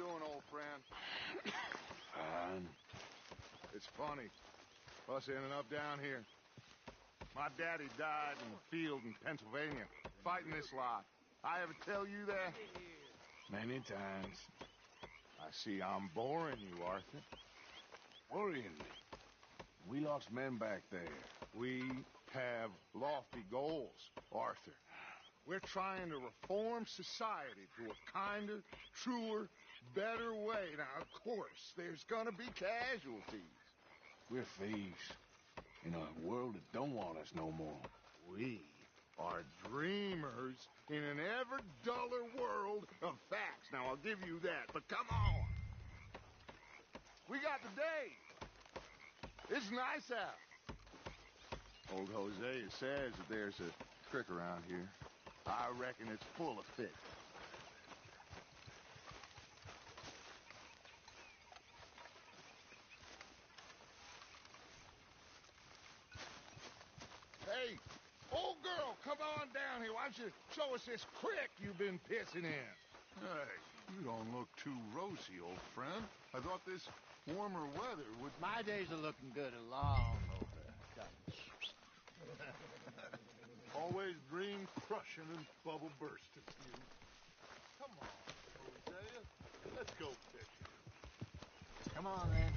doing, old friend? Fine. It's funny, us ending up down here. My daddy died in the field in Pennsylvania, fighting this lot. I ever tell you that? Many times. I see I'm boring you, Arthur. Worrying me. We lost men back there. We have lofty goals, Arthur. We're trying to reform society to a kinder, truer, better way. Now, of course, there's gonna be casualties. We're thieves. In a world that don't want us no more. We are dreamers in an ever duller world of facts. Now, I'll give you that, but come on. We got the day. It's nice out. Old Hosea says that there's a creek around here. I reckon it's full of fish. Hey, old girl, come on down here. Why don't you show us this creek you've been pissing in? Hey, you don't look too rosy, old friend. I thought this warmer weather would... My days are looking good along over. Always dream crushing and bubble bursting you. Come on, Hosea. Let's go fishing. Come on, then.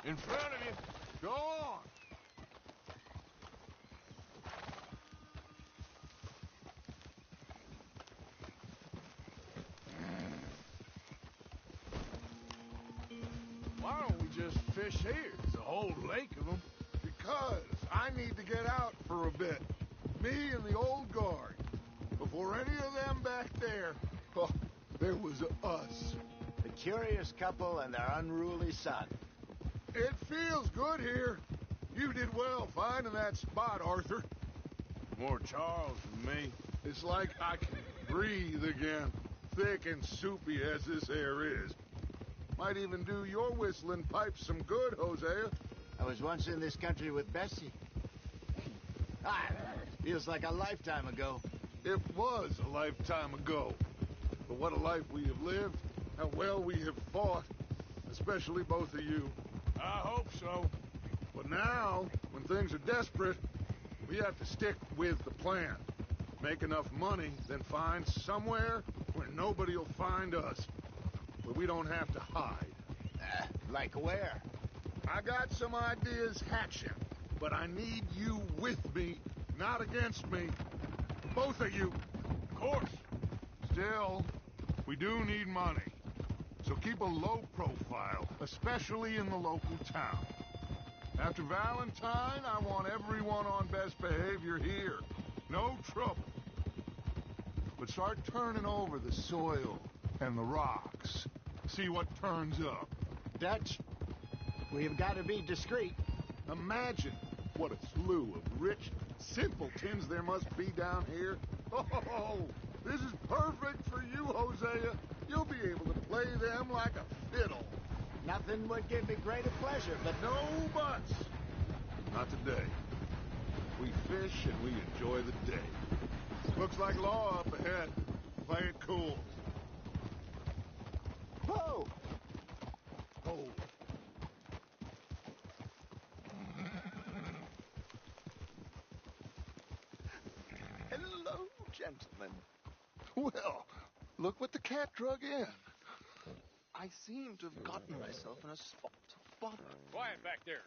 In front of you. Go on. Why don't we just fish here? There's a whole lake of them. Because I need to get out for a bit. Me and the old guard. Before any of them back there, oh, there was us. The curious couple and their unruly son. It feels good here. You did well finding that spot, Arthur. More Charles than me. It's like I can breathe again, thick and soupy as this air is. Might even do your whistling pipes some good, Hosea. I was once in this country with Bessie. Feels like a lifetime ago. It was a lifetime ago. But what a life we have lived. How well we have fought. Especially both of you. I hope so. But now, when things are desperate, we have to stick with the plan. Make enough money, then find somewhere where nobody will find us. Where we don't have to hide. Like where? I got some ideas hatching, but I need you with me, not against me. Both of you. Of course. Still, we do need money. So keep a low profile, especially in the local town. After Valentine, I want everyone on best behavior here. No trouble. But start turning over the soil and the rocks. See what turns up. Dutch, we've got to be discreet. Imagine what a slew of rich simpletons there must be down here. Oh, this is perfect for you, Hosea. You'll be able to play them like a fiddle. Nothing would give me greater pleasure, but... No buts. Not today. We fish and we enjoy the day. Looks like law up ahead. Play it cool. Whoa! Hold. Hello, gentlemen. Well, look what the cat drug in. I seem to have gotten myself in a spot of bother. Quiet back there.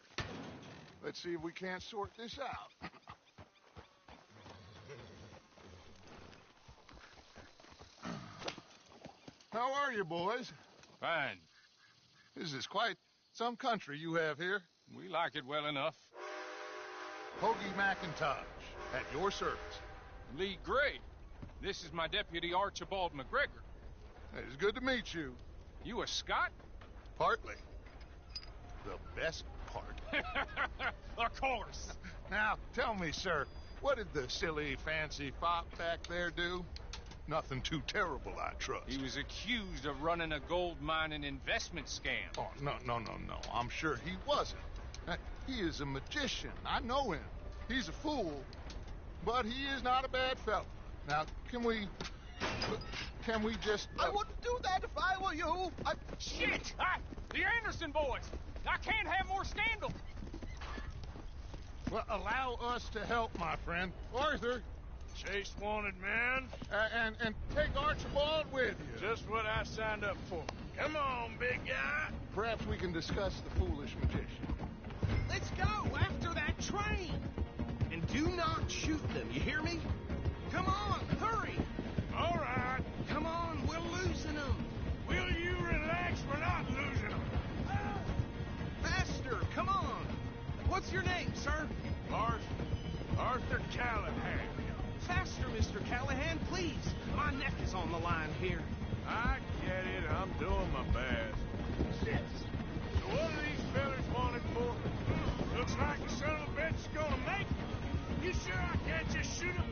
Let's see if we can't sort this out. How are you, boys? Fine. This is quite some country you have here. We like it well enough. Hoagie McIntosh, at your service. Lee Gray. This is my deputy Archibald McGregor. It's good to meet you. You a Scot? Partly. The best part. Of course. Now, tell me, sir, what did the silly, fancy fop back there do? Nothing too terrible, I trust. He was accused of running a gold mining investment scam. Oh, no. I'm sure he wasn't. He is a magician. I know him. He's a fool. but he is not a bad fellow. Now, can we just... I wouldn't do that if I were you. Shit! The Anderson boys! I can't have more scandal! Well, allow us to help, my friend. Arthur, Chase wanted man. and take Archibald with you. Just what I signed up for. Come on, big guy. Perhaps we can discuss the foolish magician. Let's go after that train. And do not shoot them, you hear me? Come on, hurry. All right. Come on, we're losing them. Will you relax? We're not losing them. Faster, come on. What's your name, sir? Arthur Callahan. Faster, Mr. Callahan, please. My neck is on the line here. I get it. I'm doing my best. Shit. So what are these fellas wanted for? Looks like the son of a bitch is gonna make it. You sure I can't just shoot him?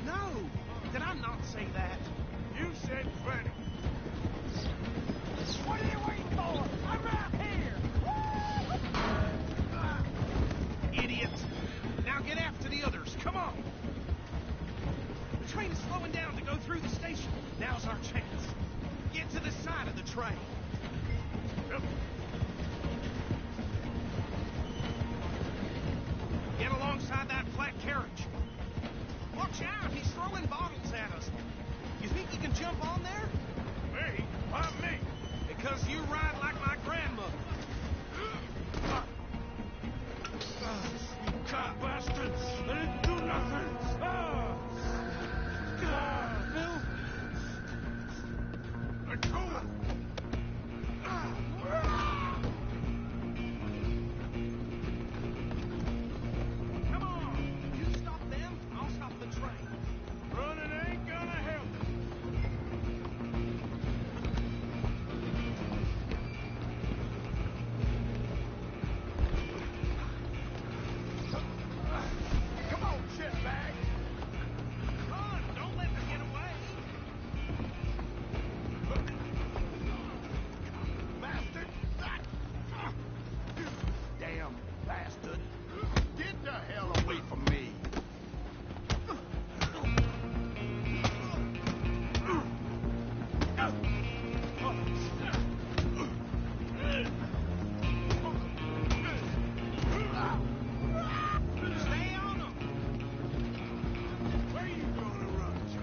No, did I not say that? You said plenty. What are you waiting for? I'm right here! Idiot. Now get after the others, come on. The train is slowing down to go through the station. Now's our chance. Get to the side of the train. Get alongside that flat carriage. Watch out, he's throwing bottles at us. You think you can jump on there? Me? Why me? Because you ride like my grandmother. You cop bastards! They didn't do nothing! Let go! Come on! You stop them, I'll stop the train. Running ain't gonna help. Come on, shitbag! Run! Don't let them get away! Bastard! Damn bastard. Get the hell away from me. Stay on them! Where you gonna run to?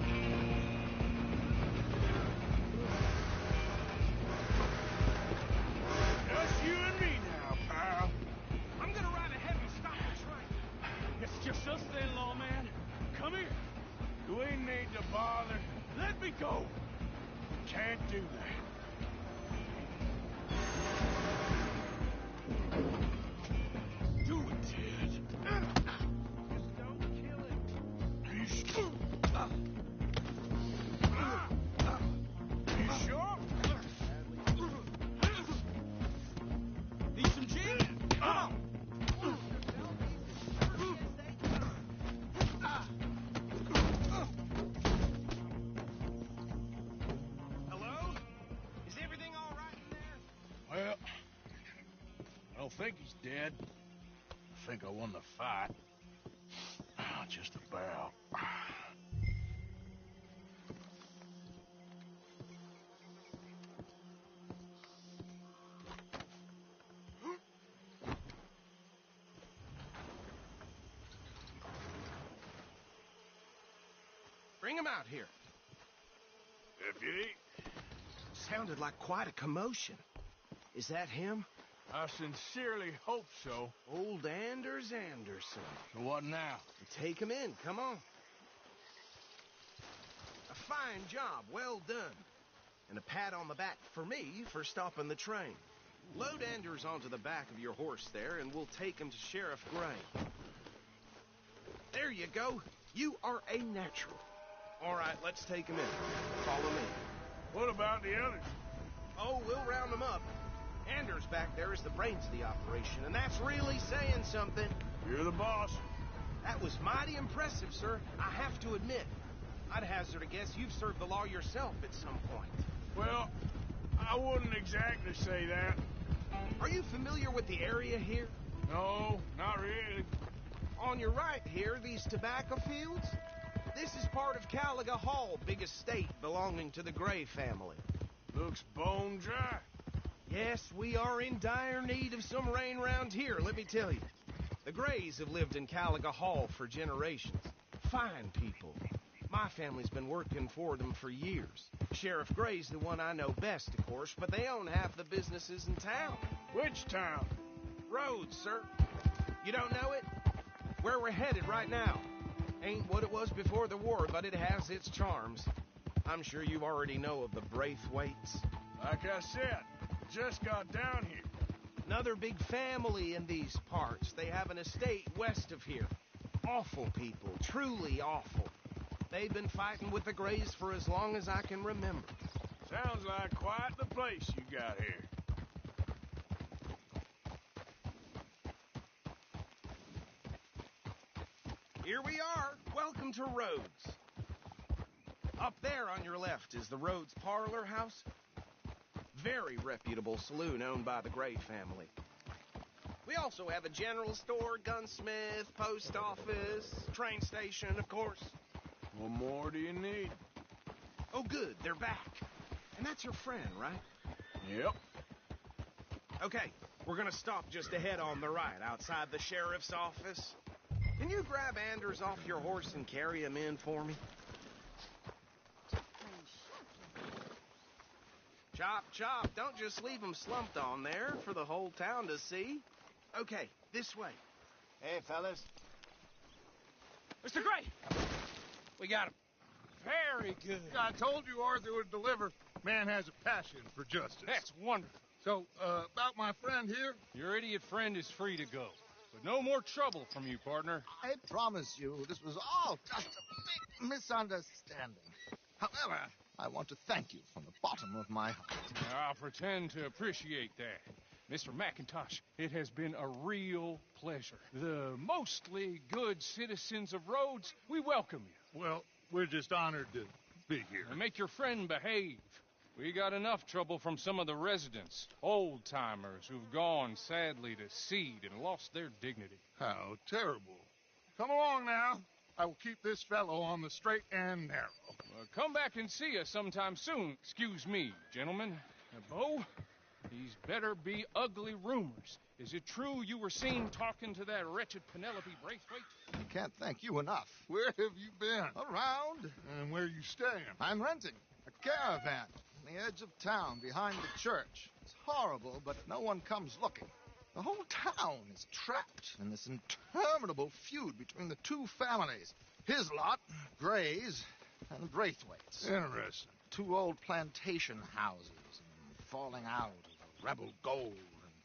Just you and me now, pal. I'm gonna ride ahead and stop the train. It's just us then, lawman. Come here. You ain't need to bother. Let me go. Can't do that. Do it, Ted. Just don't kill him. You sure? You sure? Need some gin? Come on! Hello? Is everything all right in there? Well, I don't think he's dead. I think I won the fight. Just about. Bring him out here. Deputy, Sounded like quite a commotion. Is that him? I sincerely hope so. Old Anders Anderson. So what now? Take him in, come on. A fine job, well done. And a pat on the back for me for stopping the train. Load Anders onto the back of your horse there, and we'll take him to Sheriff Gray. There you go. You are a natural. All right, let's take him in. Follow me. What about the others? Oh, we'll round them up. Anders back there is the brains of the operation, and that's really saying something. You're the boss. That was mighty impressive, sir. I have to admit. I'd hazard a guess you've served the law yourself at some point. Well, I wouldn't exactly say that. Are you familiar with the area here? No, not really. On your right here, these tobacco fields, this is part of Caliga Hall, big estate belonging to the Gray family. Looks bone dry. Yes, we are in dire need of some rain round here, let me tell you. The Grays have lived in Caliga Hall for generations. Fine people. My family's been working for them for years. Sheriff Gray's the one I know best, of course, but they own half the businesses in town. Which town? Rhodes, sir. You don't know it? Where we're headed right now. Ain't what it was before the war, but it has its charms. I'm sure you already know of the Braithwaites. Like I said, just got down here. Another big family in these parts. They have an estate west of here. Awful people, truly awful. They've been fighting with the Grays for as long as I can remember. Sounds like quite the place you got here. Here we are. Welcome to Rhodes. Up there on your left is the Rhodes Parlor House. Very reputable saloon owned by the Gray family. We also have a general store, gunsmith, post office, train station, of course. What more do you need? Oh, good, they're back. And that's your friend, right? Yep. Okay, we're gonna stop just ahead on the right, outside the sheriff's office. Can you grab Anders off your horse and carry him in for me? Chop, chop, don't just leave him slumped on there for the whole town to see. Okay, this way. Hey, fellas. Mr. Gray! We got him. Very good. I told you Arthur would deliver. Man has a passion for justice. That's wonderful. So, about my friend here? Your idiot friend is free to go. But no more trouble from you, partner. I promise you this was all just a big misunderstanding. However, I want to thank you from the bottom of my heart. I'll pretend to appreciate that. Mr. McIntosh, it has been a real pleasure. The mostly good citizens of Rhodes, we welcome you. Well, we're just honored to be here. And make your friend behave. We got enough trouble from some of the residents, old-timers who've gone, sadly, to seed and lost their dignity. How terrible. Come along now. I will keep this fellow on the straight and narrow. Come back and see us sometime soon. Excuse me, gentlemen. Bo, these better be ugly rumors. Is it true you were seen talking to that wretched Penelope Braithwaite? I can't thank you enough. Where have you been? Around. And where you staying? I'm renting a caravan on the edge of town behind the church. It's horrible, but no one comes looking. The whole town is trapped in this interminable feud between the two families. His lot, Gray's, and Braithwaite's. Interesting. Two old plantation houses, and falling out of rebel gold,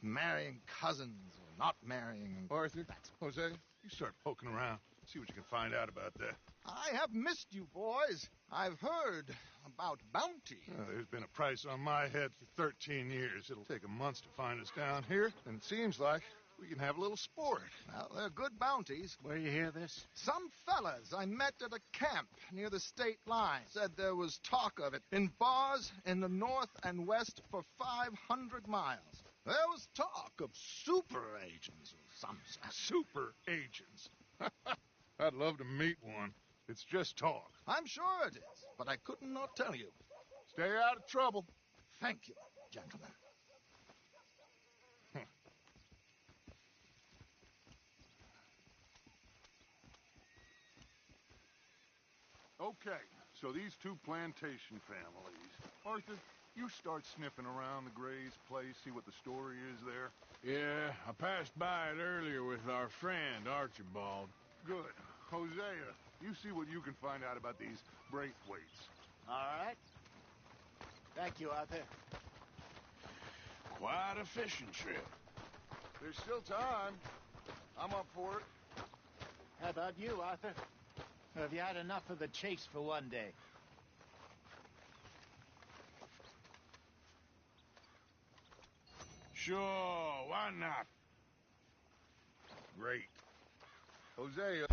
and marrying cousins or not marrying. Arthur, Jose, you start poking around. See what you can find out about that. I have missed you, boys. I've heard about bounty. There's been a price on my head for 13 years. It'll take a month to find us down here, and it seems like we can have a little sport. Well, they're good bounties. Where you hear this? Some fellas I met at a camp near the state line said there was talk of it in bars in the north and west for 500 miles. There was talk of super agents or some such. Super agents. I'd love to meet one. It's just talk. I'm sure it is, but I couldn't not tell you. Stay out of trouble. Thank you, gentlemen. Okay, so these two plantation families. Arthur, you start sniffing around the Gray's place, see what the story is there. Yeah, I passed by it earlier with our friend, Archibald. Good. Hosea, you see what you can find out about these Braithwaites. All right. Thank you, Arthur. Quite a fishing trip. There's still time. I'm up for it. How about you, Arthur? Have you had enough of the chase for one day? Sure, why not? Great. Hosea,